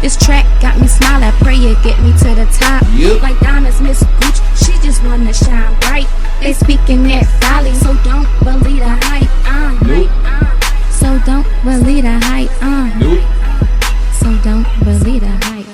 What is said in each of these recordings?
This track got me smile, I pray it get me to the top. Like diamonds, Miss Gooch, she just wanna shine bright. They speaking that folly, so don't believe the hype. So don't believe the hype. So don't believe the hype.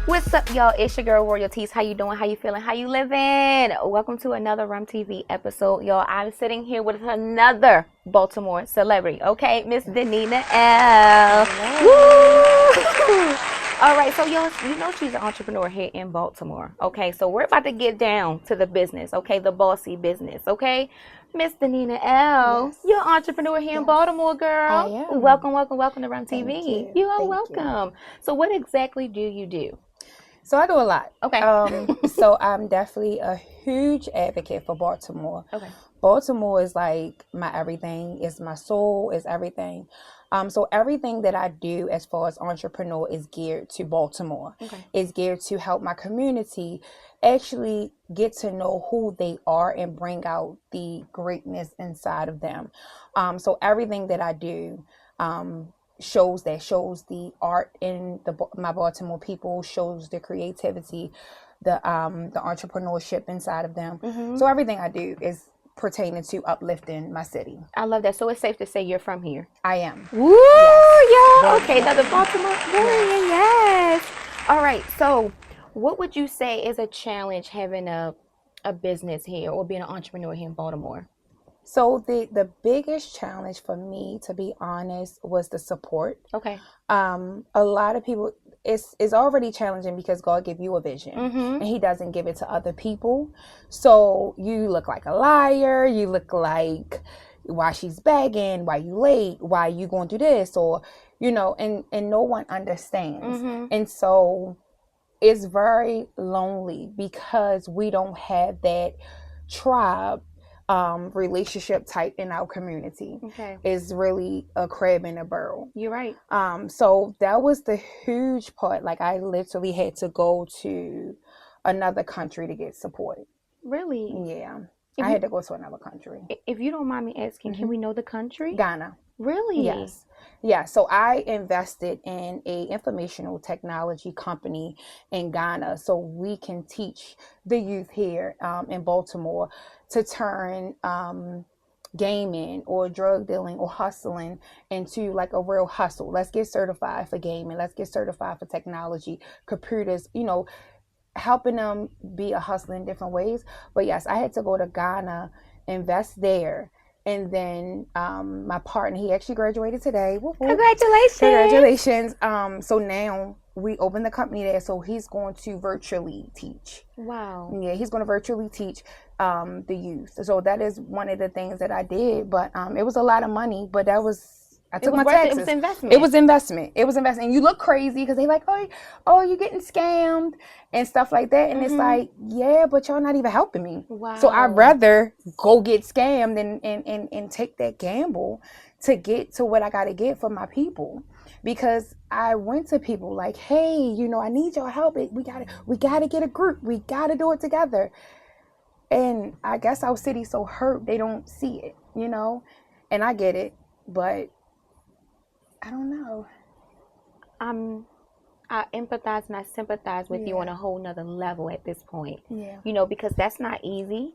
What's up, y'all? It's your girl Royalties. How you doing? How you feeling? How you living? Welcome to another RUMTV episode, y'all. I'm sitting here with another Baltimore celebrity, okay? Miss Danina L. Woo! All right, so y'all, you know she's an entrepreneur here in Baltimore, okay? So we're about to get down to the business, okay? The bossy business, okay? Miss Danina L, yes. You're an entrepreneur here in Baltimore, girl. I am. Welcome to RUMTV. You are Thank welcome. So what exactly do you do? So I do a lot. Okay. So I'm definitely a huge advocate for Baltimore. Okay. Baltimore is like my everything. It's my soul. It's everything. So everything that I do as far as entrepreneur is geared to Baltimore. Okay. It's geared to help my community actually get to know who they are and bring out the greatness inside of them. So everything that I do, shows the art in my Baltimore people, shows the creativity, the entrepreneurship inside of them. Mm-hmm. So everything I do is pertaining to uplifting my city. I love that. So it's safe to say you're from here. I am. Woo, y'all. Okay, now the Baltimore Warrior, yes. All right, so what would you say is a challenge having a business here or being an entrepreneur here in Baltimore? So the biggest challenge for me, to be honest, was the support. Okay. A lot of people, it's already challenging because God gave you a vision, and He doesn't give it to other people. So you look like a liar. You look like, why she's begging, why you late, why you going through this, or and no one understands. And so it's very lonely because we don't have that tribe relationship type in our community. Okay. Is really a crab in a barrel. You're right. So that was the huge part. Like I literally had to go to another country to get support. Really? Yeah. I had to go to another country. If you don't mind me asking, can we know the country? Ghana. Really? Yes. Yeah. So I invested in a informational technology company in Ghana so we can teach the youth here in Baltimore to turn gaming or drug dealing or hustling into like a real hustle. Let's get certified for gaming. Let's get certified for technology, computers, helping them be a hustler in different ways. But yes, I had to go to Ghana, invest there. And then my partner, he actually graduated today. Congratulations. Congratulations. So now we opened the company there. So he's going to virtually teach. Wow. Yeah, he's going to virtually teach the youth. So that is one of the things that I did. But it was a lot of money. But I took my taxes. It was investment. It was investment. And you look crazy because they like, oh, you're getting scammed and stuff like that. And it's like, yeah, but y'all not even helping me. Wow. So I'd rather go get scammed and take that gamble to get to what I got to get for my people. Because I went to people like, hey, I need your help. We got to get a group. We got to do it together. And I guess our city's so hurt, they don't see it, and I get it, but I don't know. I empathize and I sympathize with you on a whole nother level at this point. Yeah. Because that's not easy.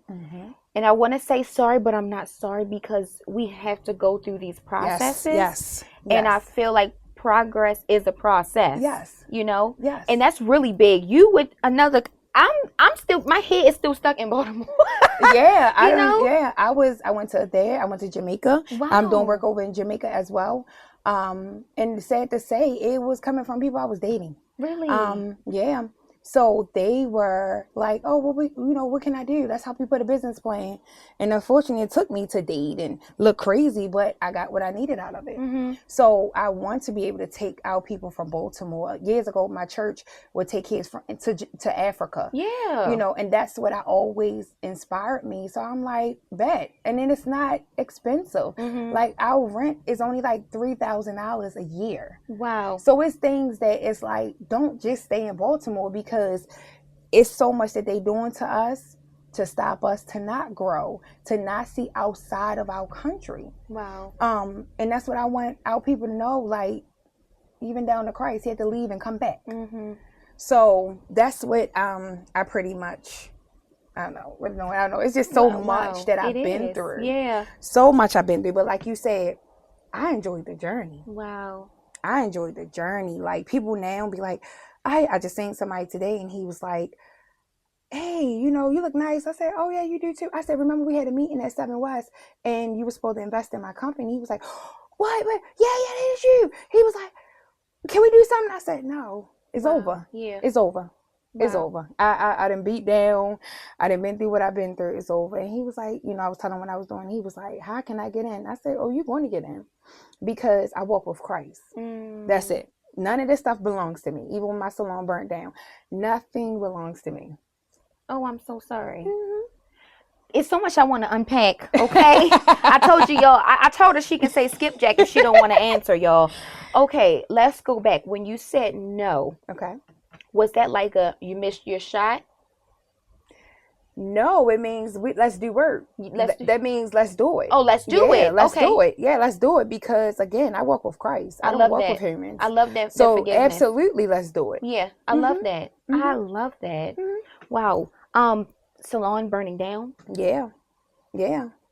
And I want to say sorry, but I'm not sorry because we have to go through these processes. Yes. And I feel like progress is a process. Yes. Yes. And that's really big. You with another. I'm still, my head is still stuck in Baltimore. Yeah. I went to Jamaica. Wow. I'm doing work over in Jamaica as well. And sad to say, it was coming from people I was dating. Really? Yeah. So they were like, oh, well, what can I do? That's how we put a business plan. And unfortunately, it took me to date and look crazy, but I got what I needed out of it. So I want to be able to take our people from Baltimore. Years ago, my church would take kids to Africa. Yeah. And that's what I always inspired me. So I'm like, bet. And then it's not expensive. Like our rent is only like $3,000 a year. Wow. So it's things that it's like, don't just stay in Baltimore because it's so much that they doing to us to stop us to not grow, to not see outside of our country. Wow. And that's what I want our people to know. Like, even down to Christ, he had to leave and come back. Mm-hmm. So that's what I pretty much. I don't know. It's just so much that I've been through. Yeah. So much I've been through. But like you said, I enjoyed the journey. Wow. I enjoyed the journey. Like, people now be like, I just seen somebody today and he was like, hey, you look nice. I said, oh yeah, you do too. I said, remember we had a meeting at 7 West and you were supposed to invest in my company. He was like, what? Yeah, that is you. He was like, can we do something? I said, no, it's over. Yeah. It's over. Wow. It's over. I done beat down. I done been through what I've been through. It's over. And he was like, I was telling him what I was doing. He was like, how can I get in? I said, oh, you're going to get in because I walk with Christ. That's it. None of this stuff belongs to me. Even when my salon burnt down, nothing belongs to me. Oh, I'm so sorry. Mm-hmm. It's so much I want to unpack. Okay. I told you, y'all. I told her she can say skipjack if she don't want to answer, y'all. Okay. Let's go back. When you said no. Okay. Was that like you missed your shot? No, it means let's do work. That means let's do it. Oh, let's do it. Let's do it. Yeah, let's do it because, again, I work with Christ. I don't work with humans. I love that. So absolutely, let's do it. Yeah, I love that. I love that. Wow. Salon burning down. Yeah.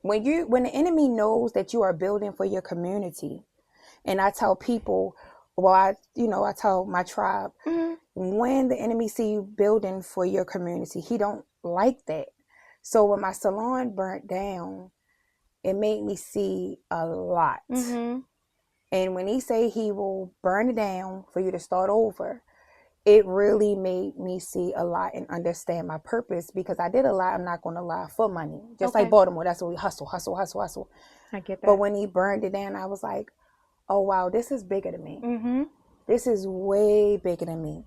When the enemy knows that you are building for your community, and I tell people, I tell my tribe, when the enemy see you building for your community, he don't like that. So when my salon burnt down, it made me see a lot. And when he say he will burn it down for you to start over, it really made me see a lot and understand my purpose, because I did a lot, I'm not going to lie, for money. Just like Baltimore, that's what we hustle. I get that. But when he burned it down, I was like, oh wow, this is bigger than me. This is way bigger than me.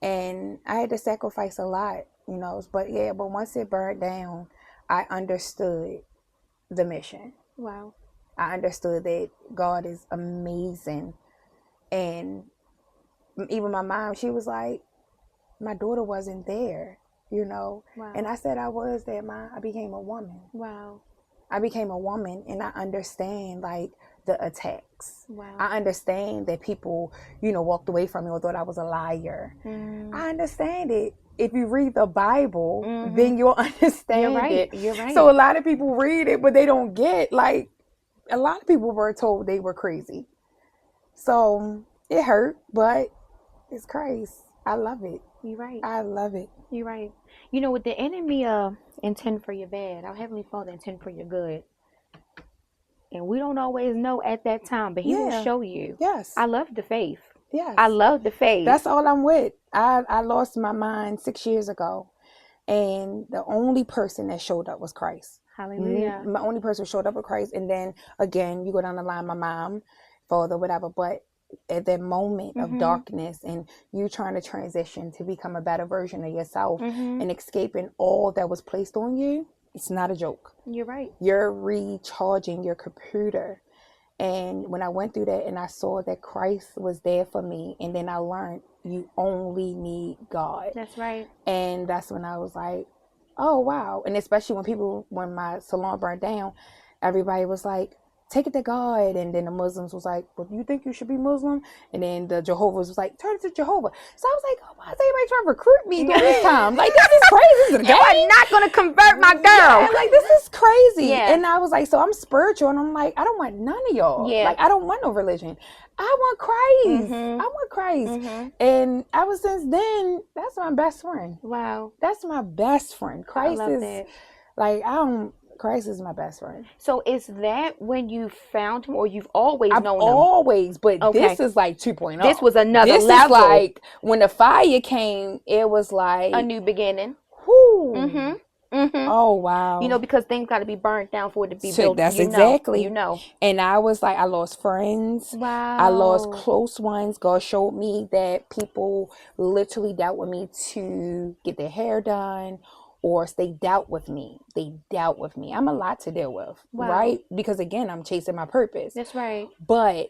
And I had to sacrifice a lot, but once it burned down, I understood the mission. Wow. I understood that God is amazing. And even my mom, she was like, my daughter wasn't there, Wow. And I said I was there, Ma. I became a woman. Wow. I became a woman, and I understand, like, the attacks. Wow. I understand that people, walked away from me or thought I was a liar. I understand it. If you read the Bible, then you'll understand it. You're right. So a lot of people read it, but they don't get, like, a lot of people were told they were crazy. So it hurt, but it's Christ. I love it. You're right. I love it. You're right. What the enemy intend for your bad, our Heavenly Father intend for your good. And we don't always know at that time, but he will show you. Yes. I love the faith. Yes. I love the faith. That's all I'm with. I lost my mind 6 years ago, and the only person that showed up was Christ. Hallelujah. My only person who showed up was Christ. And then again, you go down the line, my mom, father, whatever. But at that moment of darkness and you trying to transition to become a better version of yourself and escaping all that was placed on you, it's not a joke. You're right. You're recharging your computer. And when I went through that and I saw that Christ was there for me, and then I learned you only need God. That's right. And that's when I was like, oh, wow. And especially when my salon burned down, everybody was like, take it to God. And then the Muslims was like, well, do you think you should be Muslim? And then the Jehovah's was like, turn to Jehovah. So I was like, oh, why is everybody trying to recruit me during this time? Like, this is crazy. This is a game. I'm not going to convert my girl. Yeah, like, this is crazy. Yeah. And I was like, so I'm spiritual. And I'm like, I don't want none of y'all. Yeah. Like, I don't want no religion. I want Christ. I want Christ. And ever since then, that's my best friend. Wow. That's my best friend. Christ I love is that. like, Christ is my best friend. So is that when you found him, or you've always known him? Always, but this is like 2.0. This was another level. This is like, when the fire came, it was like a new beginning. Whoo. Oh, wow. Because things got to be burnt down for it to be built. That's exactly. And I was like, I lost friends. Wow. I lost close ones. God showed me that people literally dealt with me to get their hair done, or they doubt with me. I'm a lot to deal with, right? Because again, I'm chasing my purpose. That's right. But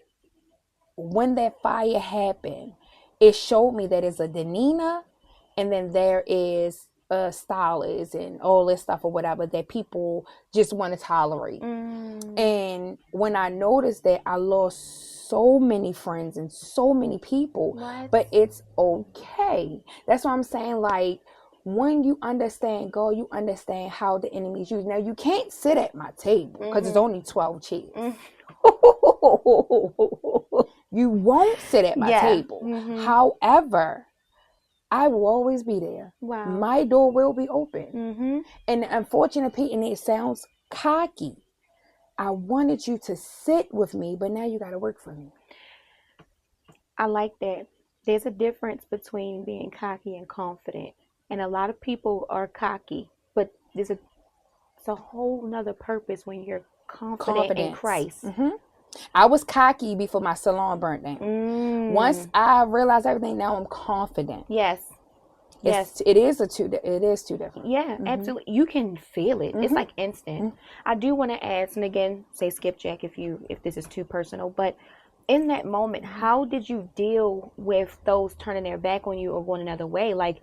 when that fire happened, it showed me that it's a Danina, and then there is a stylist and all this stuff or whatever that people just want to tolerate. And when I noticed that, I lost so many friends and so many people. But it's okay. That's what I'm saying. Like, when you understand God, you understand how the enemy is used. Now, you can't sit at my table because it's only 12 chairs. You won't sit at my table. However, I will always be there. My door will be open. And the unfortunate part, and it sounds cocky, I wanted you to sit with me, but now you got to work for me. I like that. There's a difference between being cocky and confident. And a lot of people are cocky, but it's a whole nother purpose when you're confident in Christ. I was cocky before my salon burnt down. Once I realized everything, now I'm confident. Yes. It is two different. Yeah, absolutely. You can feel it. It's like instant. I do want to ask, and again, say skipjack if this is too personal, but in that moment, how did you deal with those turning their back on you or going another way? Like,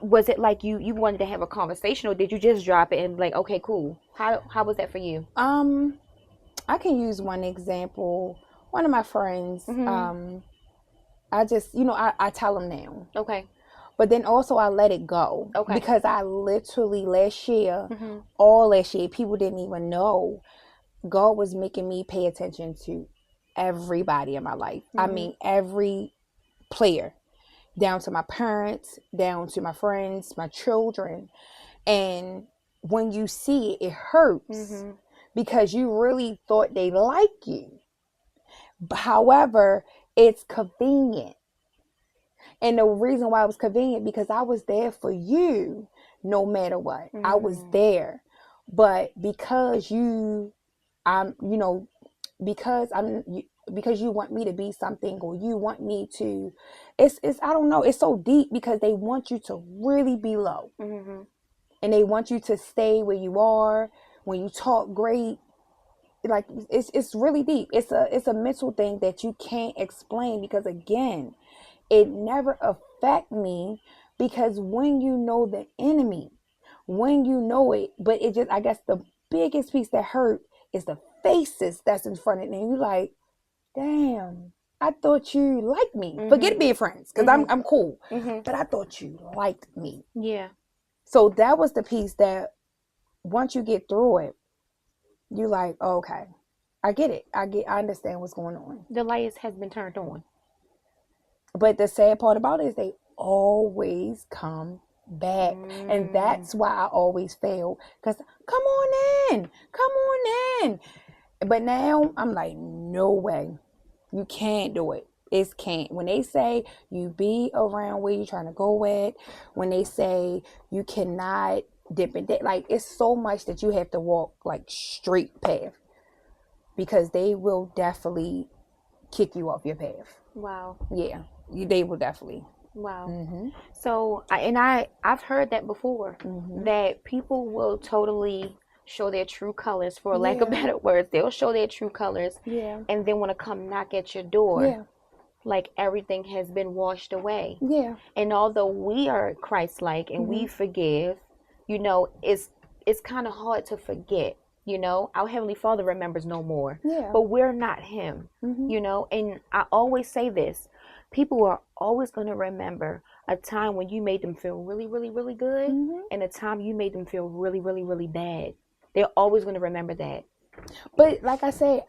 was it like you wanted to have a conversation, or did you just drop it and like, okay, cool? How was that for you? I can use one example. One of my friends, I just, I tell them now. Okay. But then also I let it go. Okay. Because I literally last year, all last year, people didn't even know God was making me pay attention to everybody in my life. I mean, every player, down to my parents, down to my friends, my children. And when you see it, it hurts because you really thought they liked you. However, it's convenient. And the reason why it was convenient, because I was there for you no matter what. I was there. But because you want me to be something, or you want me to, it's I don't know, it's so deep because they want you to really be low. And they want you to stay where you are. When you talk great, like it's really deep. It's a mental thing that you can't explain, because again, it never affect me, because when you know the enemy, when you know it, but it just, I guess the biggest piece that hurt is the faces that's in front of it. And you like, damn, I thought you liked me. Forget being friends, because I'm cool. But I thought you liked me. Yeah. So that was the piece that once you get through it, you like, oh, okay, I get it. I understand what's going on. The lights has been turned on. But the sad part about it is they always come back. And that's why I always fail. Because come on in. But now I'm like, no way. You can't do it. It can't. When they say you be around where you're trying to go at, when they say you cannot dip and dip, like it's so much that you have to walk like straight path, because they will definitely kick you off your path. Wow. Yeah. They will definitely. Wow. So, I've heard that before, that people will totally show their true colors, for lack of better words. They'll show their true colors, and then want to come knock at your door, like everything has been washed away. Yeah. And although we are Christ-like and we forgive, it's kind of hard to forget. Our Heavenly Father remembers no more, but we're not Him. And I always say this. People are always going to remember a time when you made them feel really, really, really good, and a time you made them feel really, really, really bad. They're always going to remember that. But like I say,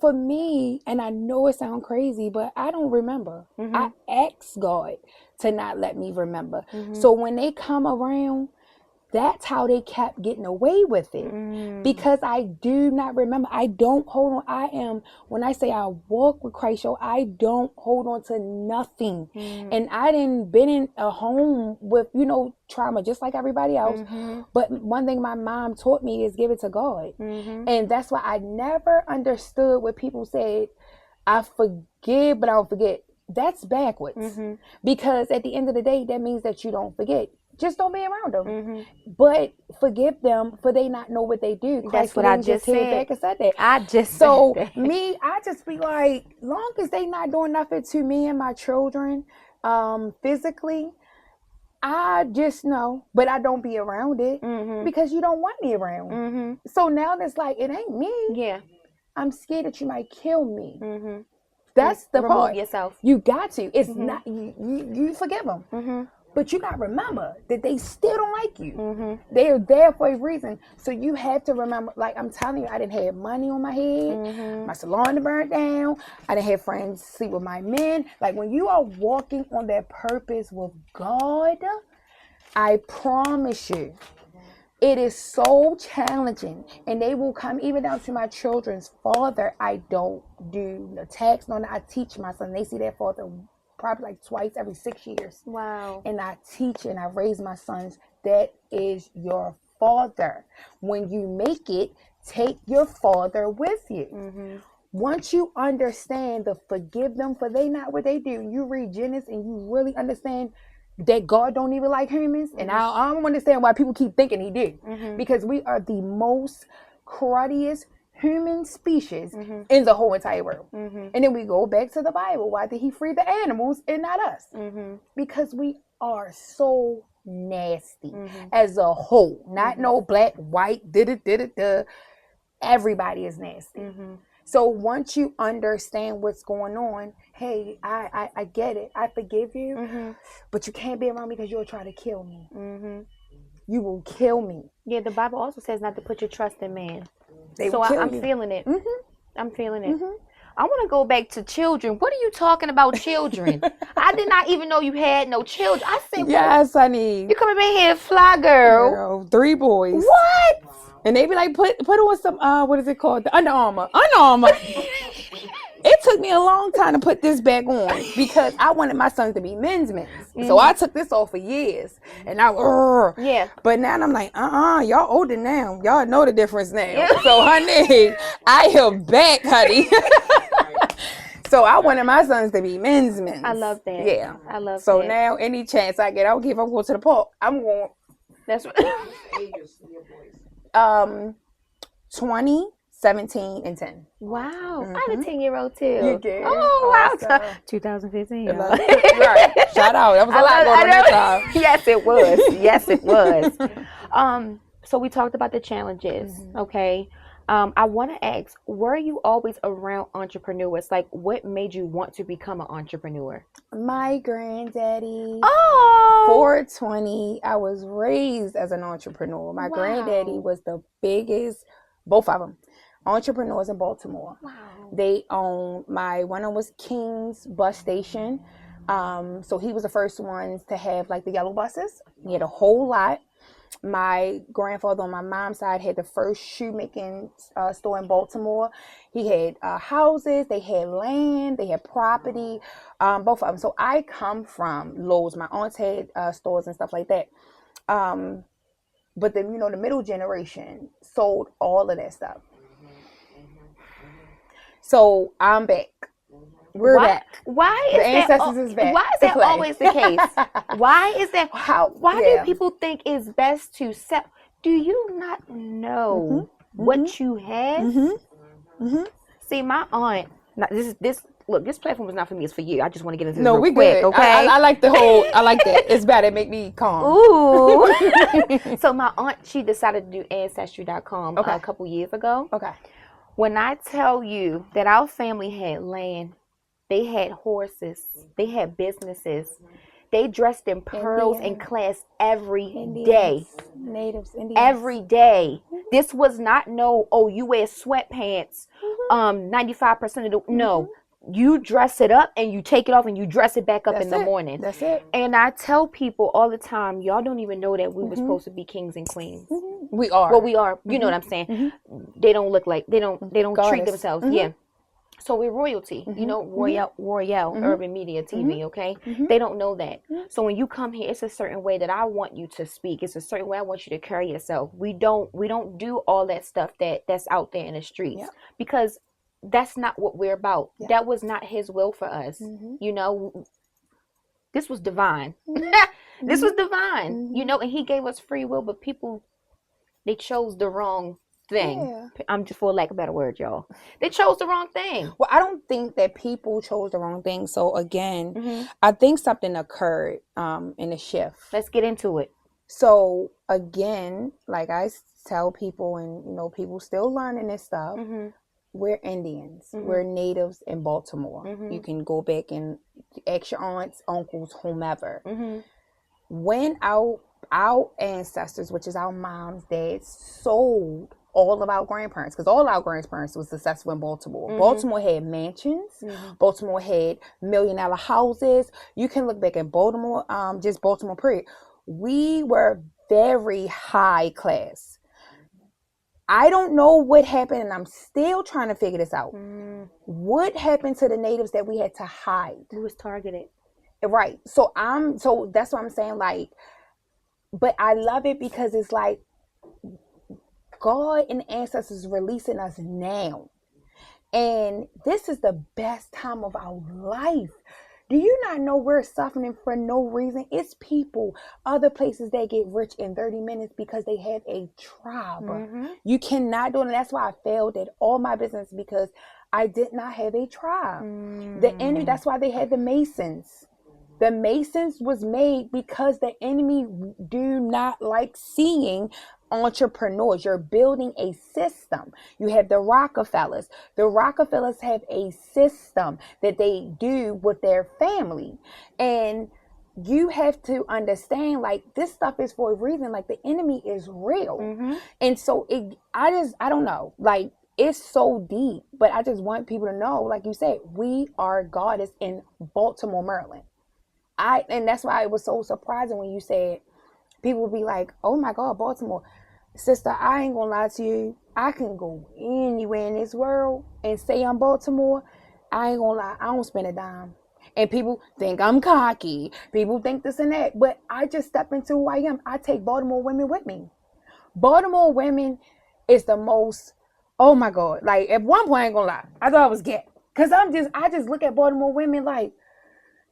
for me, and I know it sounds crazy, but I don't remember. I ask God to not let me remember. So when they come around, that's how they kept getting away with it. Because I do not remember. I don't hold on. When I say I walk with Christ, I don't hold on to nothing. And I didn't been in a home with, trauma just like everybody else. But one thing my mom taught me is give it to God. And that's why I never understood what people said, I forgive, but I don't forget. That's backwards. Because at the end of the day, that means that you don't forget. Just don't be around them. But forgive them, for they not know what they do. That's what I just said. Back and said that. I just so said that. Me, I just be like, long as they not doing nothing to me and my children, physically, I just know, but I don't be around it because you don't want me around. So now it's like, it ain't me. Yeah. I'm scared that you might kill me. That's the Remove part. yourself. You got to. It's not, you forgive them. But you gotta remember that they still don't like you. They're there for a reason. So you have to remember, like I'm telling you, I didn't have money on my head. My salon burned down. I didn't have friends sleep with my men. Like when you are walking on that purpose with God, I promise you, it is so challenging. And they will come even down to my children's father. I don't do the tax. No, I teach my son. They see their father probably like twice every 6 years. Wow. And I teach and I raise my sons. That is your father. When you make it, take your father with you. Once you understand the forgive them for they not what they do, you read Genesis and you really understand that God don't even like humans. And I don't understand why people keep thinking he did. Because we are the most cruddiest human species in the whole entire world. And then we go back to the Bible. Why did he free the animals and not us? Because we are so nasty as a whole. Not no black, white, everybody is nasty. So once you understand what's going on, hey, I get it. I forgive you, but you can't be around me because you'll try to kill me. You will kill me. Yeah, the Bible also says not to put your trust in man. So I'm feeling it. I'm feeling it. I want to go back to children. What are you talking about, children? I did not even know you had no children. I said, yes, honey. You coming in here, fly girl. 3 boys. What? And they be like, put on some, what is it called? The Under Armour. Under Armour. It took me a long time to put this back on because I wanted my sons to be men's. So I took this off for years. And yeah. But now I'm like, y'all older now. Y'all know the difference now. Yeah. So, honey, I am back, honey. So I wanted my sons to be men's. I love that. Yeah. I love that. So now any chance I get, I don't care if I'm going to the park. I'm going. That's what. 20, 17, and 10. Wow. I have a 10-year-old too. You did? Oh, wow. Awesome. 2015. Right. Shout out. That was a lot going on that time. Yes, it was. Yes, it was. So we talked about the challenges. Okay. I want to ask, were you always around entrepreneurs? Like, what made you want to become an entrepreneur? My granddaddy. Oh. 420. I was raised as an entrepreneur. My granddaddy was the biggest, both of them, entrepreneurs in Baltimore. Wow. They owned one of them was King's bus station. So he was the first ones to have like the yellow buses. He had a whole lot. My grandfather on my mom's side had the first shoemaking store in Baltimore. He had houses, they had land, they had property, both of them. So I come from Lowe's. My aunts had stores and stuff like that. But then, the middle generation sold all of that stuff. So I'm back. We're back. Why is the ancestors is back? Why is that always the case? Why is that? Why do people think it's best to sell? Do you not know what you have? See, my aunt. Look, this platform is not for me. It's for you. I just want to get into this real quick, good. Okay. I like the whole. I like that. It's bad. It make me calm. Ooh. So my aunt, she decided to do Ancestry.com a couple years ago. Okay. When I tell you that our family had land, they had horses, they had businesses, they dressed in pearls and class every day. Natives, Indians. Every day. This was not you wear sweatpants 95% of the no. You dress it up and you take it off and you dress it back up in the morning. That's it. And I tell people all the time, y'all don't even know that we were supposed to be kings and queens. We are. Well, we are. You know what I'm saying? They don't look like they don't treat themselves. Yeah. So we're royalty, ROYALLL, Urban Media TV, okay? They don't know that. So when you come here, it's a certain way that I want you to speak. It's a certain way I want you to carry yourself. We don't do all that stuff that's out there in the streets because that's not what we're about. That was not his will for us. This was divine. This was divine, and he gave us free will, but people, they chose the wrong thing. Yeah. I'm just, for lack of a better word, y'all. They chose the wrong thing. Well, I don't think that people chose the wrong thing. So again, I think something occurred in the shift. Let's get into it. So again, like I tell people, and you know, people still learning this stuff. We're Indians. We're natives in Baltimore. You can go back and ask your aunts, uncles, whomever. When our ancestors, which is our moms, dads, sold all of our grandparents, because all our grandparents was successful in Baltimore. Baltimore had mansions. Baltimore had $1,000,000 houses. You can look back at Baltimore, just Baltimore period. We were very high class. I don't know what happened, and I'm still trying to figure this out. What happened to the natives that we had to hide? Who was targeted? Right. So that's what I'm saying. Like, but I love it because it's like God and the ancestors releasing us now. And this is the best time of our life. Do you not know we're suffering for no reason? It's people, other places that get rich in 30 minutes because they have a tribe. You cannot do it. And that's why I failed at all my business, because I did not have a tribe. The enemy, that's why they had the Masons. The Masons was made because the enemy do not like seeing entrepreneurs. You're building a system. You have the Rockefellers. The Rockefellers have a system that they do with their family. And you have to understand, like, this stuff is for a reason. Like, the enemy is real. And so I don't know. Like, it's so deep. But I just want people to know, like you said, we are goddess in Baltimore, Maryland. And that's why it was so surprising when you said, people would be like, oh my God, Baltimore. Sister, I ain't gonna lie to you. I can go anywhere in this world and say I'm Baltimore. I ain't gonna lie, I don't spend a dime. And people think I'm cocky. People think this and that. But I just step into who I am. I take Baltimore women with me. Baltimore women is the most, oh my God. Like, at one point, I ain't gonna lie, I thought I was gay. Because I just look at Baltimore women like,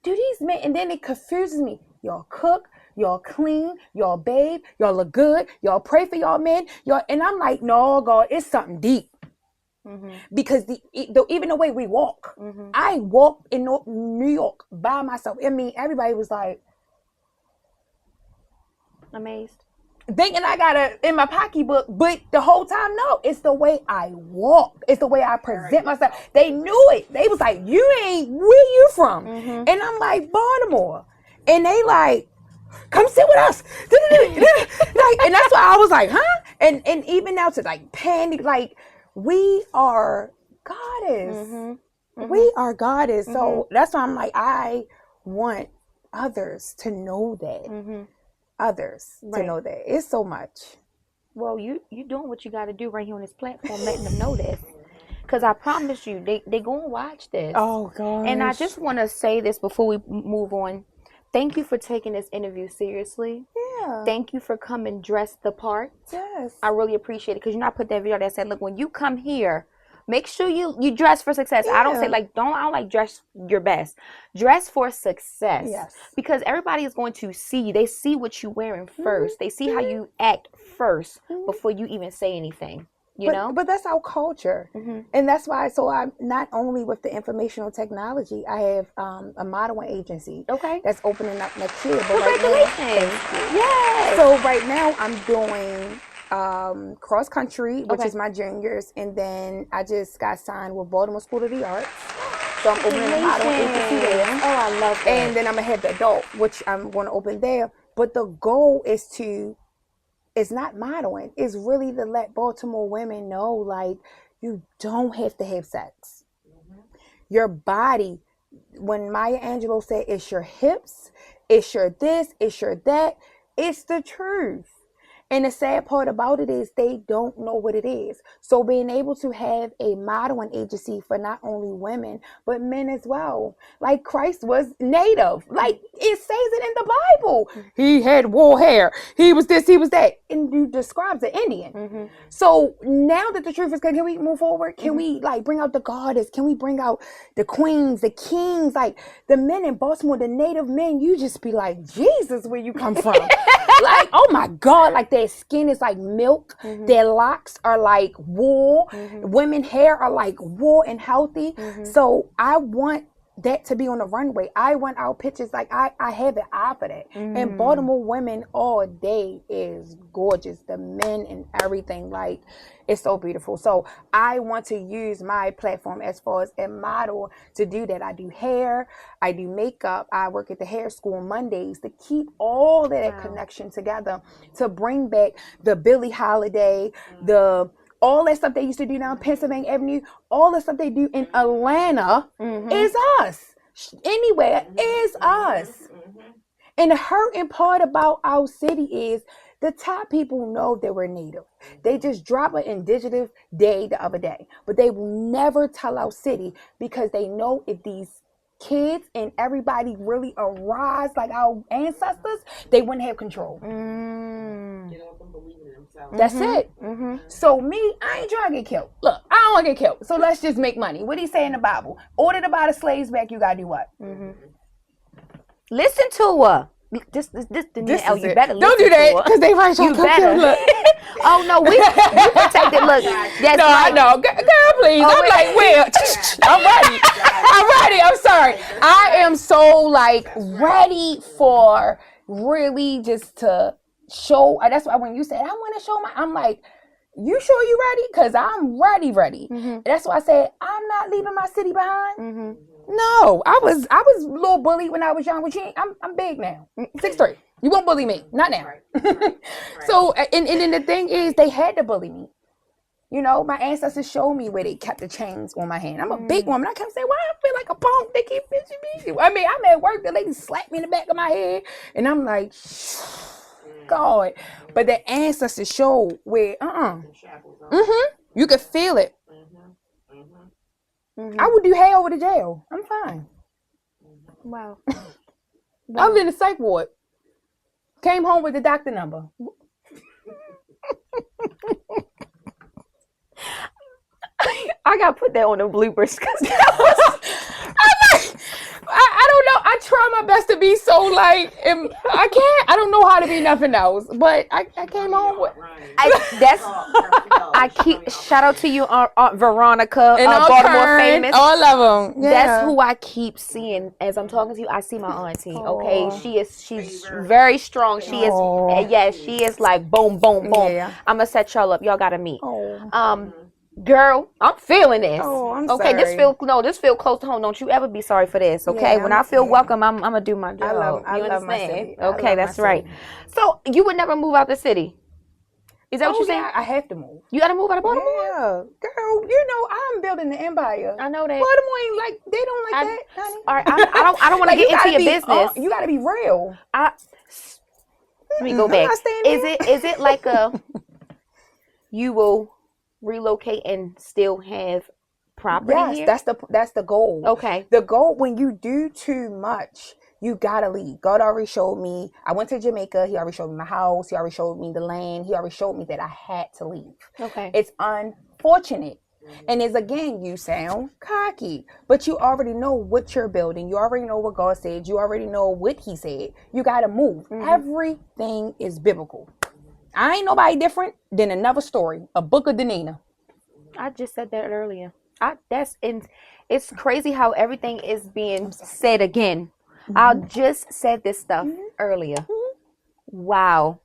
do these men, and then it confuses me. Y'all cook, y'all clean, y'all bathe, y'all look good, y'all pray for y'all men, y'all, and I'm like, no, God, it's something deep. Because even the way we walk, I walked in New York by myself. I mean, everybody was like, amazed, thinking I got it in my pocketbook, but the whole time, no, it's the way I walk. It's the way I present myself. They knew it. They was like, where you from? And I'm like, Baltimore. And they like, come sit with us. Like, and that's why I was like, huh? And even now to like panic, like, we are goddess. We are goddess. So that's why I'm like, I want others to know that. Others to know that. It's so much. Well, you doing what you got to do right here on this platform, letting them know this. Because I promise you, they going to watch this. Oh, God. And I just want to say this before we move on. Thank you for taking this interview seriously. Yeah. Thank you for coming dressed the part. Yes. I really appreciate it. Because, you know, I put that video that said, look, when you come here, make sure you dress for success. I don't say I don't like dress your best. Dress for success. Yes. Because everybody is going to see you. They see what you're wearing first. They see how you act first before you even say anything. You know? But that's our culture. And that's why, so I'm not only with the informational technology, I have a modeling agency. Okay. That's opening up next year. But congratulations. Yes. So right now I'm doing cross country, which is my juniors, and then I just got signed with Baltimore School of the Arts. So I'm opening a modeling agency there. Oh, I love that. And then I'm gonna have the adult, which I'm gonna open there. But the goal is it's not modeling. It's really to let Baltimore women know, like, you don't have to have sex. Your body, when Maya Angelou said, it's your hips, it's your this, it's your that, it's the truth. And the sad part about it is they don't know what it is. So being able to have a modeling agency for not only women, but men as well. Like Christ was native. Like it says it in the Bible. He had wool hair. He was this, he was that. And you describes an Indian. So now that the truth is good, can we move forward? Can we like bring out the goddess? Can we bring out the queens, the kings, like the men in Baltimore, the native men? You just be like, Jesus, where you come from? Like, oh my God, like their skin is like milk. Their locks are like wool. Women hair are like wool and healthy. So I want that to be on the runway. I want our pictures, like I have an eye for that. And Baltimore women all day is gorgeous. The men and everything, like it's so beautiful. So I want to use my platform as far as a model to do that. I do hair, I do makeup, I work at the hair school on Mondays to keep all of that connection together, to bring back the Billie Holiday, all that stuff they used to do down Pennsylvania Avenue, all the stuff they do in Atlanta is us. Anywhere is us. And the hurting part about our city is the top people know that we're native. They just drop an indigenous day the other day, but they will never tell our city because they know if these kids and everybody really arise like our ancestors, they wouldn't have control. That's it. So me, I ain't trying to get killed. Look, I don't want to get killed. So let's just make money. What do he say in the Bible? Order to buy the slaves back, you gotta do what? Listen to her. This This oh, is you it. better Don't listen do that to her. because they might try You to come better. kill. Look. Oh no, we protected. Look, that's No, I know. Girl, please. Oh, I'm wait. like, well, I'm ready. I'm ready. I'm sorry. I am so like ready for really just to show. That's why when you said I want to show I'm like, you sure you ready? Because I'm ready. That's why I said I'm not leaving my city behind. No, I was a little bullied when I was young. But I'm big now. 6'3". You won't bully me, not now. So and then the thing is, they had to bully me. You know, my ancestors showed me where they kept the chains on my hand. I'm a big woman. I kept saying, why I feel like a punk? They keep pinching me. I mean, I'm at work. The lady slapped me in the back of my head. And I'm like, God. But the ancestors showed where, you could feel it. I would do hair over the jail. I'm fine. wow. I was in the psych ward. Came home with the doctor number. I gotta put that on the bloopers because that was. I don't know. I try my best to be so like, I can't. I don't know how to be nothing else. But I came home with. I keep shout out to you, Aunt Veronica, And Baltimore famous. All of them. Yeah. That's who I keep seeing as I'm talking to you. I see my auntie. Okay, she's very strong. She is. Yes, she is like boom, boom, boom. Yeah. I'm gonna set y'all up. Y'all gotta meet. Girl, I'm feeling this. I'm okay, sorry. this feel close to home. Don't you ever be sorry for this, okay? Yeah, When I feel welcome, I'm gonna do my job. I you love my understand? city. I Okay, love that's my right. city. So you would never move out the city? Is that what you're saying? Yeah, I have to move. You gotta move out of Baltimore? Yeah, girl, you know I'm building the empire. I know that. Baltimore ain't like they don't like that, honey. All right, I don't want to get into your business. You gotta be real. Let me go back. not staying Is it like you will relocate and still have property here? Yes, that's the goal. Okay. The goal, when you do too much, you gotta leave. God already showed me. I went to Jamaica. He already showed me my house. He already showed me the land. He already showed me that I had to leave. Okay. It's unfortunate. And it's, again, you sound cocky, but you already know what you're building. You already know what God said. You already know what he said. You got to move. Everything is biblical. I ain't nobody different than another story, a book of Danina. I just said that earlier. It's crazy how everything is being said again. I just said this stuff earlier. Wow.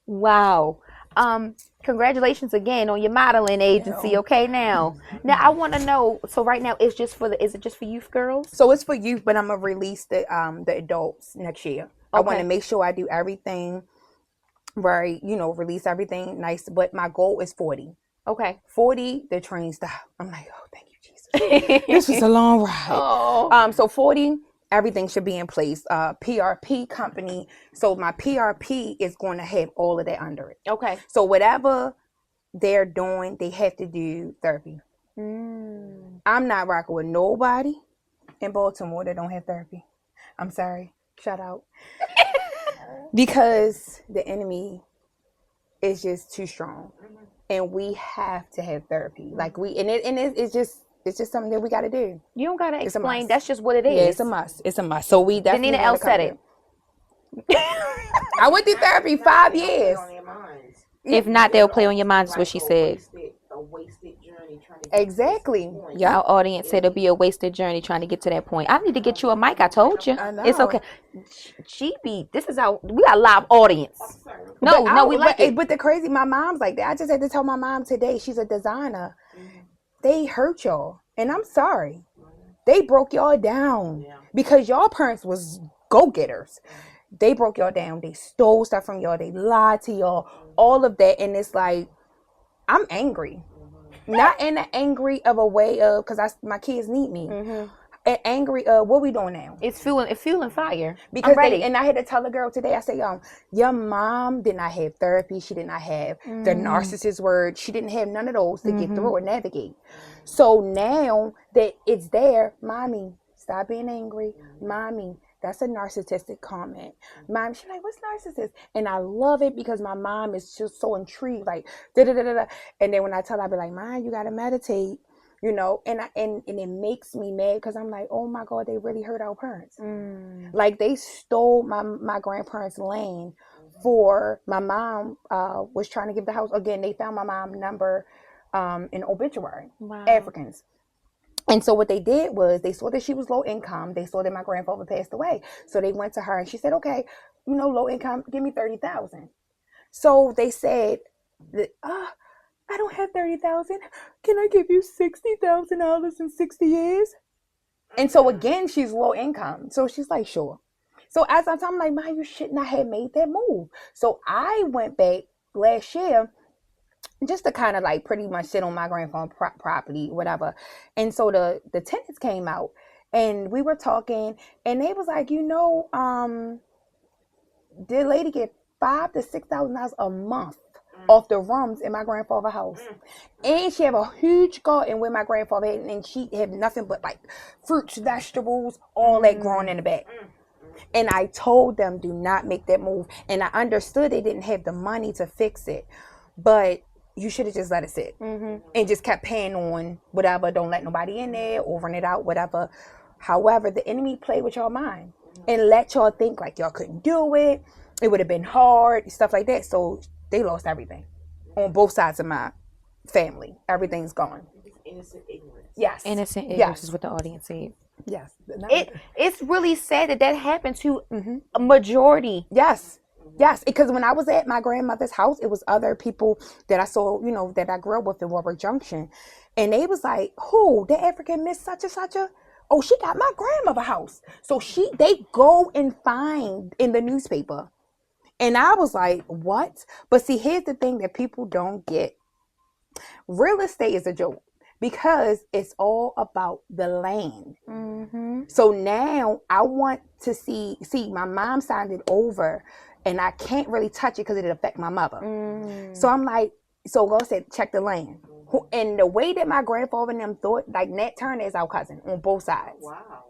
Wow. Congratulations again on your modeling agency. Okay, now I want to know. So right now, is it just for youth girls? So it's for youth, but I'm gonna release the adults next year. I want to make sure I do everything right. Release everything nice. But my goal is 40. Okay, 40. The train stop. I'm like, oh, thank you, Jesus. This was a long ride. So 40. Everything should be in place. PRP company. So my PRP is going to have all of that under it. Okay. So whatever they're doing, they have to do therapy. I'm not rocking with nobody in Baltimore that don't have therapy. I'm sorry. Shout out. Because the enemy is just too strong. And we have to have therapy. It's just something that we got to do. You don't got to explain. That's just what it is. Yeah, it's a must. It's a must. So that's Danina L said it. I went through therapy 5 years. If not, they'll play on your mind. Is what she said. A wasted journey trying to Exactly. Your audience said it'll be a wasted journey trying to get to that point. I need to get you a mic. I told you. I know. It's okay. This is how we got a live audience. No, we like it. But the crazy, my mom's like that. I just had to tell my mom today. She's a designer. They hurt y'all, and I'm sorry. They broke y'all down because y'all parents was go-getters. They broke y'all down. They stole stuff from y'all. They lied to y'all. All of that, and it's like, I'm angry. Not in the angry of a way of, because my kids need me. And angry of, what we doing now? It's fueling fire. Because and I had to tell the girl today, I said, your mom did not have therapy. She did not have the narcissist word. She didn't have none of those to get through or navigate. So now that it's there, mommy, stop being angry. Mommy, that's a narcissistic comment. Mom, she's like, what's narcissist? And I love it because my mom is just so intrigued, like, da-da-da-da-da. And then when I tell her, I be like, Mom, you got to meditate, you know, and it makes me mad because I'm like, oh my God, they really hurt our parents. Like, they stole my grandparents' land for my mom was trying to give the house. Again, they found my mom's number in obituary, Africans. And so what they did was they saw that she was low income. They saw that my grandfather passed away. So they went to her and she said, okay, you know, low income, give me $30,000. So they said, I don't have $30,000. Can I give you $60,000 in 60 years? And so again, she's low income. So she's like, sure. So as I'm like, Ma, you should not have made that move. So I went back last year just to kind of like pretty much sit on my grandfather's property, whatever. And so the tenants came out and we were talking and they was like, you know, the lady get $5,000 to $6,000 a month off the rooms in my grandfather's house. And she have a huge garden where my grandfather had, and she had nothing but like fruits, vegetables, all that growing in the back. And I told them, do not make that move. And I understood they didn't have the money to fix it. But you should have just let it sit and just kept paying on whatever. Don't let nobody in there or rent it out, whatever. However, the enemy played with your mind and let y'all think like y'all couldn't do it. It would have been hard, stuff like that. So they lost everything on both sides of my family. Everything's gone. innocent ignorance. Yes. Innocent ignorance is what the audience said. Yes. It's really sad that happened to a majority. Yes. Yes, because when I was at my grandmother's house, it was other people that I saw, you know, that I grew up with in Warwick Junction. And they was like, who? The African Miss such and such a? Oh, she got my grandmother's house. So they go and find in the newspaper. And I was like, what? But see, here's the thing that people don't get. Real estate is a joke because it's all about the land. So now I want to see my mom signed it over. And I can't really touch it because it'll affect my mother. So I'm like, so God said, check the land. And the way that my grandfather and them thought, like Nat Turner is our cousin on both sides. Wow.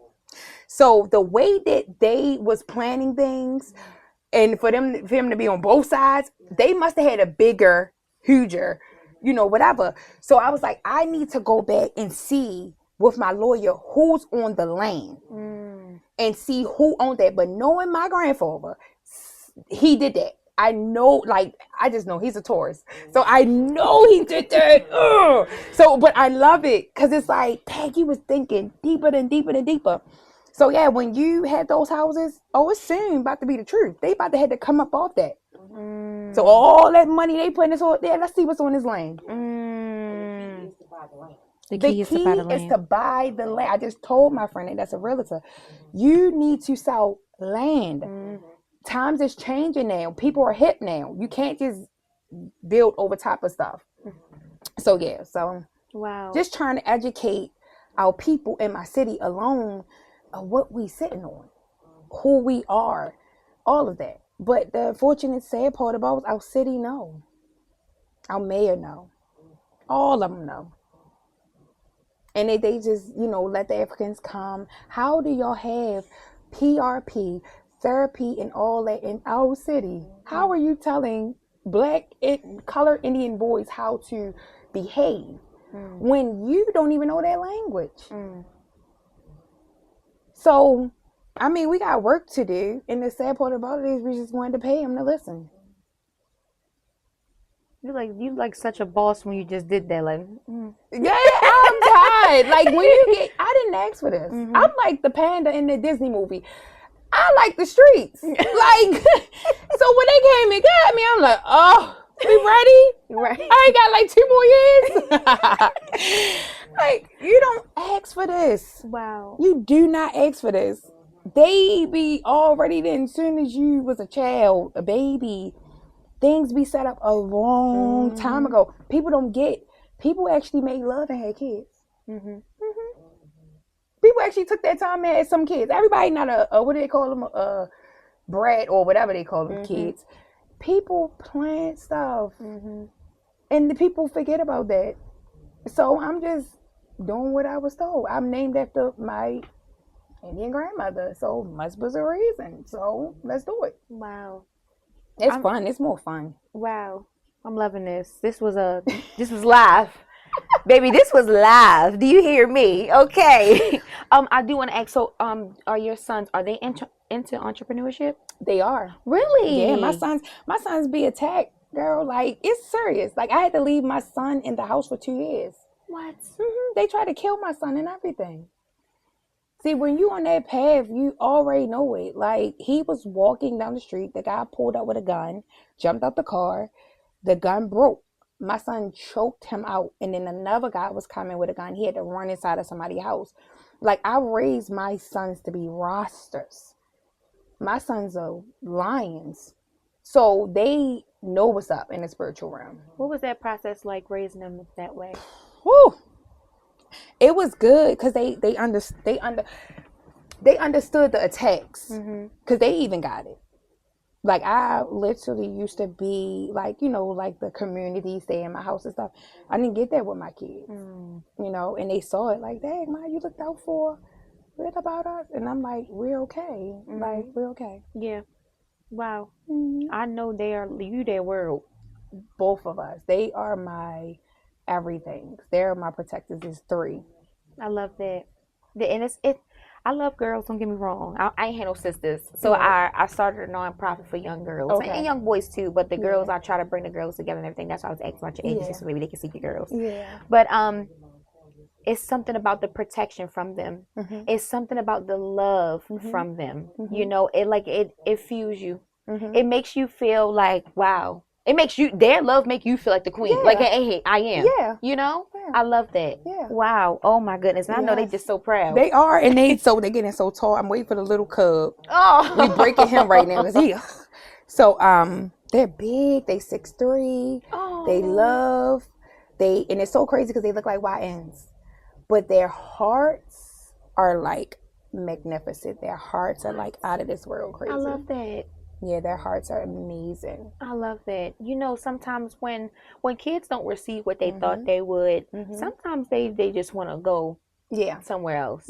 So the way that they was planning things, and for him to be on both sides, they must have had a bigger, huger, you know, whatever. So I was like, I need to go back and see with my lawyer who's on the land and see who owned that. But knowing my grandfather, he did that. I know, like, I just know he's a Taurus. So I know he did that. So, but I love it because it's like, dang, he was thinking deeper and deeper and deeper. So yeah, when you had those houses, it's soon about to be the truth. They about to have to come up off that. So all that money they put in this whole, let's see what's on this land. The key is to buy the land. I just told my friend that's a realtor, you need to sell land. Times is changing now. People are hip now. You can't just build over top of stuff. So yeah, wow. Just trying to educate our people in my city alone of what we sitting on, who we are, all of that. But the unfortunate sad part about our city, no. Our mayor, no. All of them, no. And they just, you know, let the Africans come. How do y'all have PRP, therapy, and all that in our city? How are you telling black and colored Indian boys how to behave when you don't even know that language? So I mean, we got work to do, and the sad part about it is we just wanted to pay him to listen. You like such a boss when you just did that. Like, Yeah, I'm tired. Like when you get, I didn't ask for this. I'm like the panda in the Disney movie. I like the streets. Like, so when they came and got me, I'm like, oh, we ready? right? I ain't got like 2 more years. Like, you don't ask for this. Wow. You do not ask for this. They be already then as soon as you was a child, a baby. Things be set up a long time ago. People don't get. People actually made love and had kids. People actually took that time and had some kids. Everybody not a what do they call them? Brat or whatever they call them kids. People plan stuff, and the people forget about that. So I'm just doing what I was told. I'm named after my Indian grandmother, so must be a reason. So let's do it. Wow. It's fun. It's more fun. Wow. I'm loving this. This was live. Baby, this was live. Do you hear me? Okay. I do want to ask, so are your sons, are they into entrepreneurship? They are. Really? Yeah, my sons be attacked, girl. Like, it's serious. Like, I had to leave my son in the house for 2 years. What? They tried to kill my son and everything. See, when you on that path, you already know it. Like, he was walking down the street. The guy pulled up with a gun, jumped out the car. The gun broke. My son choked him out. And then another guy was coming with a gun. He had to run inside of somebody's house. Like, I raised my sons to be rosters. My sons are lions. So they know what's up in the spiritual realm. What was that process like, raising them that way? Whew. It was good because they understood the attacks because they even got it. Like, I literally used to be like, like the community stay in my house and stuff. I didn't get that with my kids, and they saw it like, dang, Ma, you looked out for it about us. And I'm like, we're okay. Like, we're okay. Yeah. Wow. I know they are you their world. Both of us. They are my everything. They're my protectors. It's 3. I love that. And I love girls, don't get me wrong. I ain't had no sisters. So I started a nonprofit for young girls and young boys too. But the girls, I try to bring the girls together and everything. That's why I was asking about your agency so maybe they can see your girls. Yeah. But it's something about the protection from them. It's something about the love from them. It fuels you. It makes you feel like, wow. It makes their love make you feel like the queen. Yeah. Like, hey, I am. Yeah. Yeah. I love that. Yeah. Wow. Oh my goodness. And I know they just so proud. They are, and they're getting so tall. I'm waiting for the little cub. Oh. We breaking him right now because so they're big. They 6'3". Oh. They love. And it's so crazy because they look like YNs, but their hearts are like magnificent. Their hearts are like out of this world crazy. I love that. Yeah, their hearts are amazing. I love that. Sometimes when kids don't receive what they thought they would, sometimes they just want to go somewhere else,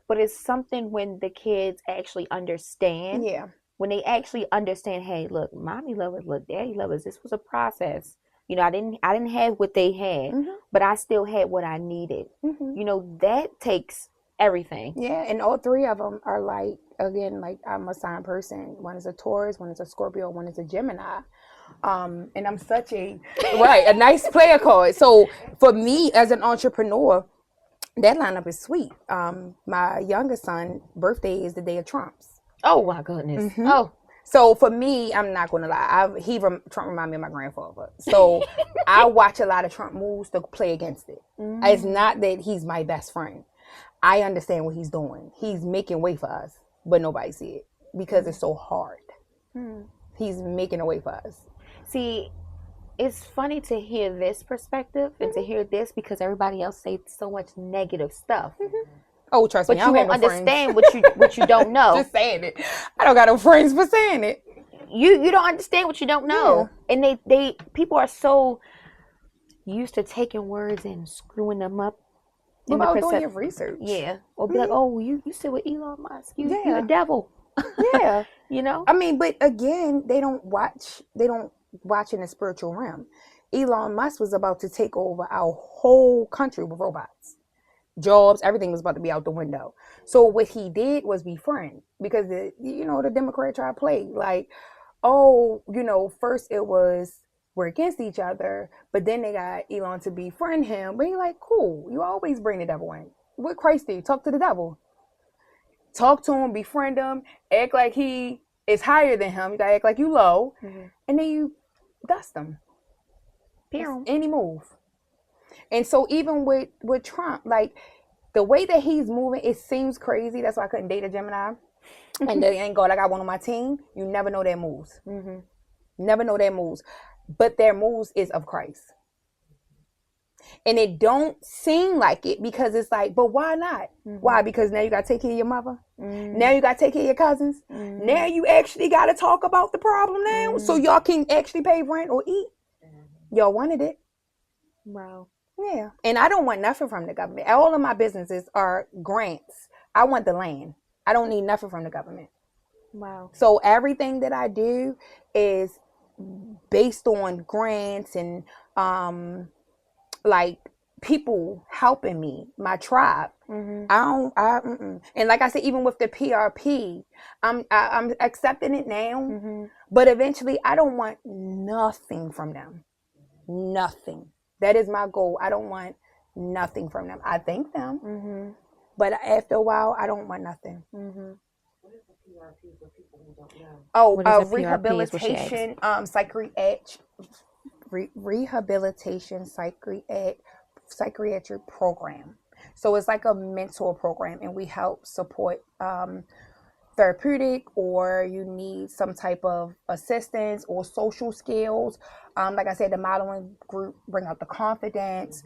But it's something when the kids actually understand. Yeah. When they actually understand, hey, look, mommy love us, look, daddy love us. This was a process. I didn't have what they had, but I still had what I needed. That takes everything. Yeah, and all 3 of them are like, again, like, I'm a sign person. One is a Taurus, one is a Scorpio, one is a Gemini. And I'm such a nice player card. So for me as an entrepreneur, that lineup is sweet. My youngest son birthday is the day of Trump's. Oh my goodness. Oh. So for me, I'm not going to lie. Trump reminds me of my grandfather. So I watch a lot of Trump moves to play against it. It's not that he's my best friend. I understand what he's doing. He's making way for us, but nobody see it because it's so hard. He's making a way for us. See, it's funny to hear this perspective and to hear this because everybody else says so much negative stuff. Oh, trust me, but you won't understand what you don't know. Just saying it. I don't got no friends for saying it. You don't understand what you don't know, and they people are so used to taking words and screwing them up. What about doing your research? Yeah. Or be like, oh, you sit with Elon Musk. You're a devil. Yeah. I mean, but again, they don't watch in the spiritual realm. Elon Musk was about to take over our whole country with robots. jobs, everything was about to be out the window. So what he did was befriend, because the Democrats try to play like, oh, first it was we're against each other, but then they got Elon to befriend him. But he's like, cool, you always bring the devil in. What Christ do? Talk to the devil. Talk to him, befriend him, act like he is higher than him. You gotta act like you low, and then you dust him. Any move. And so even with Trump, like the way that he's moving, it seems crazy. That's why I couldn't date a Gemini. And they ain't God, I got one on my team. You never know their moves. Never know their moves. But their moves is of Christ. And it don't seem like it, because it's like, but why not? Why? Because now you got to take care of your mother. Now you got to take care of your cousins. Now you actually got to talk about the problem now, so y'all can actually pay rent or eat. Y'all wanted it. Wow. Yeah. And I don't want nothing from the government. All of my businesses are grants. I want the land. I don't need nothing from the government. Wow. So everything that I do is based on grants and like people helping me, my tribe. And like I said, even with the PRP, I'm accepting it now, but eventually I don't want nothing from them. Nothing. That is my goal. I don't want nothing from them. I thank them, but after a while, I don't want nothing. What is the PRP for people who don't know? Oh, rehabilitation, rehabilitation psychiatric program. So it's like a mentor program, and we help support therapeutic, or you need some type of assistance or social skills. Like I said, the modeling group bring out the confidence.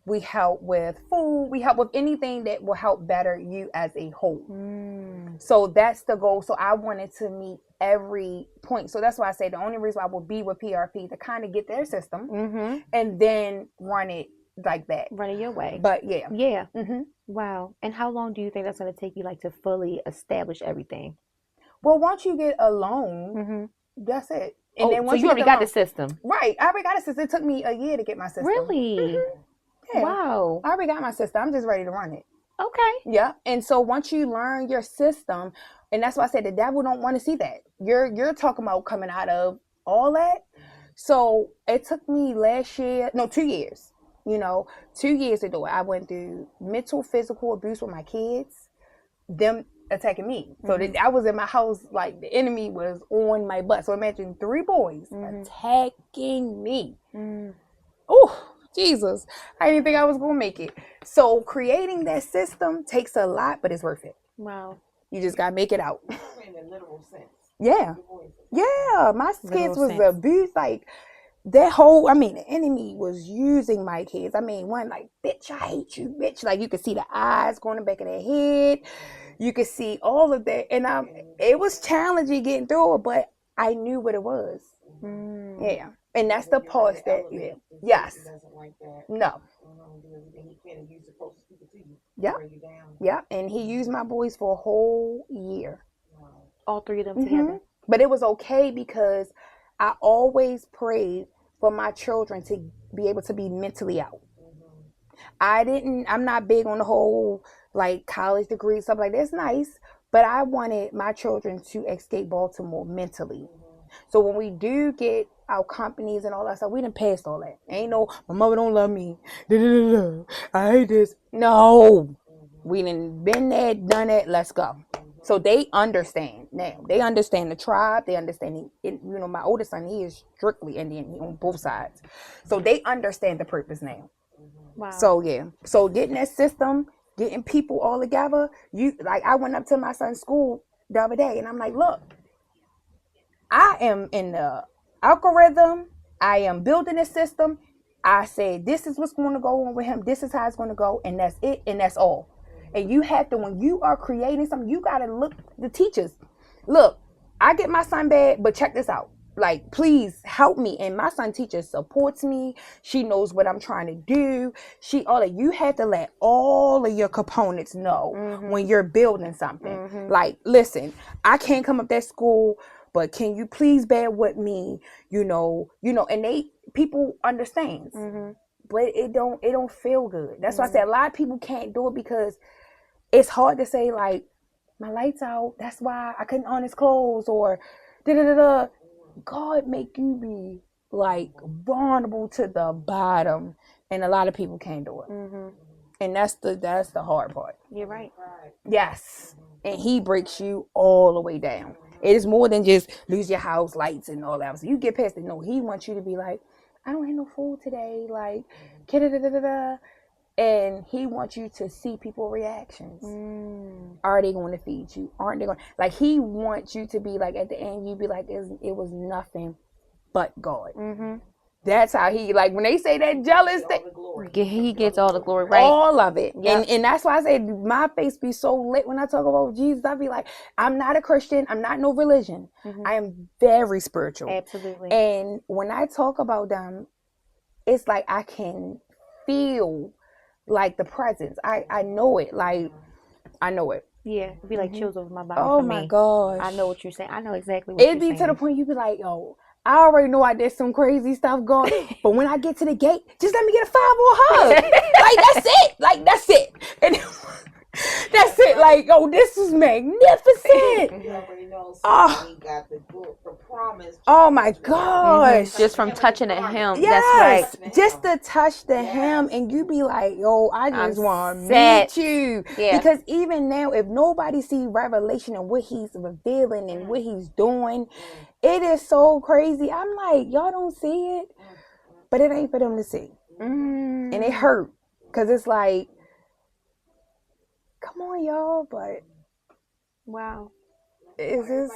We help with food. We help with anything that will help better you as a whole. So that's the goal. So I wanted to meet every point. So that's why I say the only reason I will be with PRP to kind of get their system and then run it like that. Run it your way. But yeah. Yeah. Wow. And how long do you think that's going to take you, like, to fully establish everything? Well, once you get a loan, that's it. And then once so you already got the system. Right. I already got a system. It took me a year to get my system. Really? Yeah. Wow. I already got my system. I'm just ready to run it. Okay. Yeah. And so once you learn your system, and that's why I said the devil don't want to see that. You're talking about coming out of all that. So it took me 2 years. 2 years to do it. I went through mental, physical abuse with my kids, them attacking me. So I was in my house, like the enemy was on my butt. So imagine 3 boys attacking me. Oh, Jesus. I didn't think I was going to make it. So creating that system takes a lot, but it's worth it. Wow. You just got to make it out. In a literal sense. Yeah. Yeah. My kids was abused. Like, the enemy was using my kids. One like, bitch, I hate you, bitch. Like, you could see the eyes going in the back of their head. You could see all of that. And it was challenging getting through it, but I knew what it was. Yeah. And that's the part that, yes. No. Yeah. And he used my boys for a whole year. All 3 of them together. But it was okay, because I always prayed for my children to be able to be mentally out. I'm not big on the whole like college degree, stuff like that. It's nice, but I wanted my children to escape Baltimore mentally. So when we do get our companies and all that stuff, we done passed all that. Ain't no, my mother don't love me. I hate this. No. We done been there, done it. Let's go. So they understand now. They understand the tribe. They understand it. My oldest son, he is strictly Indian on both sides. So they understand the purpose now. Wow. So yeah. So getting that system, getting people all together. I went up to my son's school the other day, and I'm like, look, I am in the algorithm. I am building a system. I said, this is what's going to go on with him. This is how it's going to go. And that's it. And that's all. And you have to, when you are creating something, you got to look the teachers. Look, I get my son bad, but check this out. Like, please help me. And my son teacher supports me. She knows what I'm trying to do. You have to let all of your components know when you're building something. Like, listen, I can't come up that school, but can you please bear with me? And people understands. but it don't feel good. That's why I said a lot of people can't do it because it's hard to say like my lights out. That's why I couldn't on his clothes or da da da da. God make you be like vulnerable to the bottom, and a lot of people can't do it. And that's the hard part. You're right. Yes, and he breaks you all the way down. It is more than just lose your house, lights, and all that. So you get past it. No, he wants you to be like, I don't have no food today. Like, da-da-da-da-da. And he wants you to see people's reactions. Are they going to feed you? Aren't they going? Like, he wants you to be like, at the end, you be like, it was nothing but God. That's how he, like, when they say that jealous thing, he gets all the glory, right? all of it. Yep. And that's why I say my face be so lit when I talk about Jesus. I be like, I'm not a Christian. I'm not no religion. I am very spiritual. Absolutely. And when I talk about them, it's like I can feel like the presence. I know it. Like, I know it. Yeah, it'd be like chills over my body. Oh for my me. gosh. I know what you're saying. I know exactly what It'd you're be saying. to the point you be like, yo, I already know I did some crazy stuff going, but when I get to the gate, just let me get a 5 or a hug. Like, that's it. Like, that's it. And that's it. Like, oh, this is magnificent. You already know. So Oh. he got the promise. Oh my gosh. Just from touching at him. Yes, That's right. just to touch the hem, and you be like, yo, I just want to set. meet you. Yeah. Because even now, if nobody see revelation and what he's revealing and what he's doing, it is so crazy. I'm like, y'all don't see it, but it ain't for them to see. And it hurt because it's like, come on, y'all, but Wow. is this?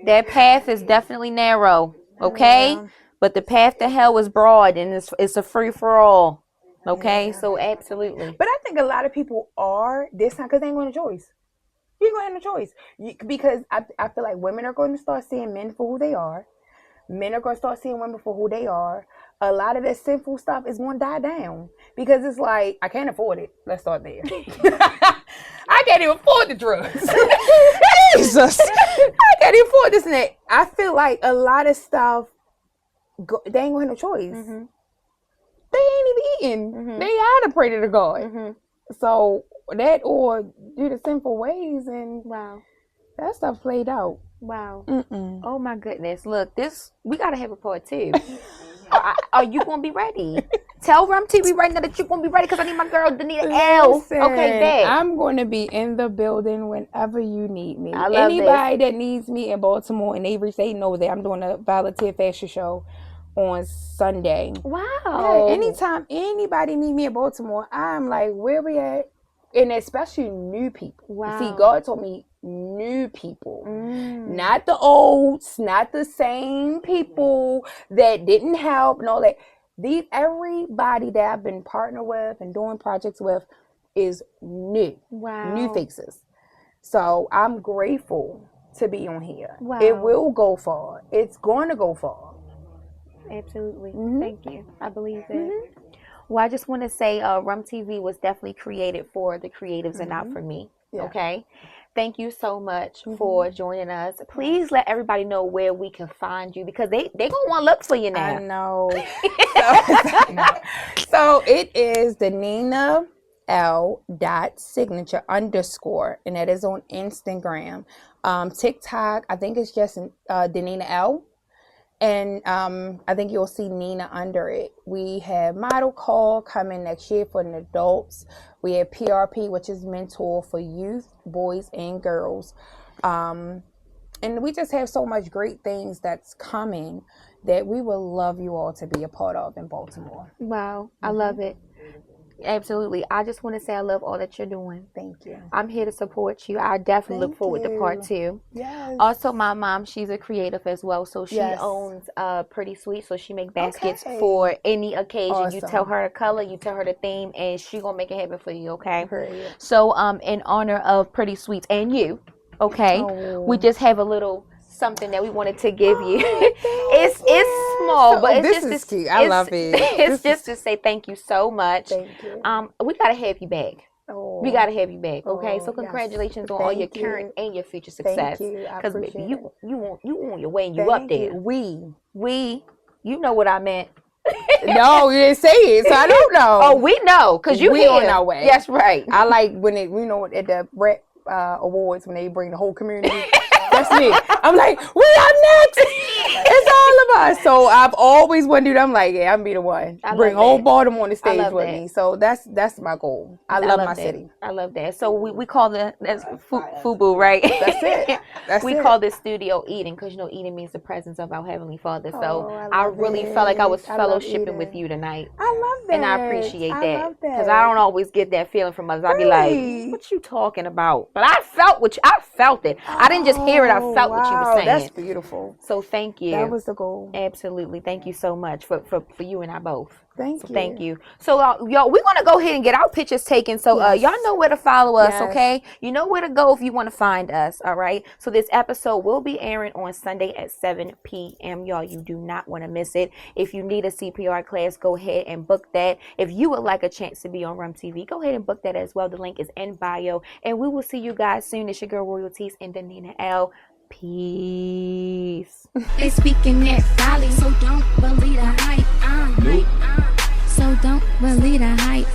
That path is definitely narrow, okay? Yeah. But the path to hell is broad, and it's a free for all, okay? So absolutely. But I think a lot of people are this time because they ain't going to choice. You ain't going to have no choice. Because I feel like women are going to start seeing men for who they are. Men are going to start seeing women for who they are. A lot of that sinful stuff is going to die down. Because it's like, I can't afford it. Let's start there. I can't even afford the drugs. Jesus. I can't even afford this and that. I feel like a lot of stuff, they ain't going to have no choice. They ain't even eating. They had to pray to the God. So that or do the sinful ways, and Wow. that stuff played out. Wow. Oh my goodness. Look, we got to have a part 2. Are you going to be ready? Tell RUMTV right now that you're going to be ready because I need my girl Danina L. Okay, bet. I'm going to be in the building whenever you need me. I love Anybody that needs me in Baltimore and they know that I'm doing a volunteer fashion show on Sunday. Wow. Yeah, anytime anybody need me in Baltimore, I'm like, where we at? And especially new people. Wow. See, God told me new people. Not the olds, not the same people that didn't help and all that. Everybody that I've been partnered with and doing projects with is new. Wow. New faces. So I'm grateful to be on here. Wow. It will go far. It's going to go far. Absolutely. Thank you. I believe that. Well, I just want to say RUMTV was definitely created for the creatives and not for me. Yeah. Okay. Thank you so much for joining us. Please let everybody know where we can find you because they going to want to look for you now. I know. So it is Danina L.signature_, and that is on Instagram. TikTok, I think it's just Danina L. And I think you'll see Nina under it. We have Model Call coming next year for the adults. We have PRP, which is mentor for youth, boys and girls. And we just have so much great things that's coming that we would love you all to be a part of in Baltimore. Wow. I love it. Absolutely. I just want to say I love all that you're doing. Thank you. I'm here to support you. I definitely look forward to part 2. Yes. Also, my mom, she's a creative as well. So she owns Pretty Sweet. So she make baskets for any occasion. You tell her the color, you tell her the theme, and she going to make it happen for you, okay? Period. So in honor of Pretty Sweets and you, okay, we just have a little something that we wanted to give you. It's small, but it's this is cute. I love it. It's just to say thank you so much. Thank you. We gotta have you back. Oh. We gotta have you back. Okay, Oh, so congratulations on all your current and your future success. Thank you. I Because appreciate baby, you on your way and you Thank up there. you. We, you know what I meant. No, you didn't say it, so I don't know. Oh, we know, because you we here. on our way. That's right. I like when it, you know, at the rap awards when they bring the whole community. That's me. I'm like, we are next. It's all of us. So I've always wanted to. I'm like, yeah, I'm be the one. Bring whole Baltimore on the stage with me. So that's my goal. I love my city. I love that. So we call that's FUBU, right? That's it. We call this studio Eden, because you know Eden means the presence of our Heavenly Father. So I really felt like I was fellowshipping with you tonight. I love that. And I appreciate that, because I don't always get that feeling from others. I'd be like, what you talking about? But I felt it. I didn't just hear it. I felt what you were saying. That's beautiful. So thank you. That was the goal. Absolutely. Thank you so much for you and I both. Thank you. So y'all, we're gonna go ahead and get our pictures taken. So y'all know where to follow us, okay? You know where to go if you want to find us, all right? So this episode will be airing on Sunday at 7 p.m. Y'all, you do not want to miss it. If you need a CPR class, go ahead and book that. If you would like a chance to be on RUMTV, go ahead and book that as well. The link is in bio, and we will see you guys soon. It's your girl Royalties and Danina L. Peace. They speaking that folly, so don't believe the hype. So don't believe the hype.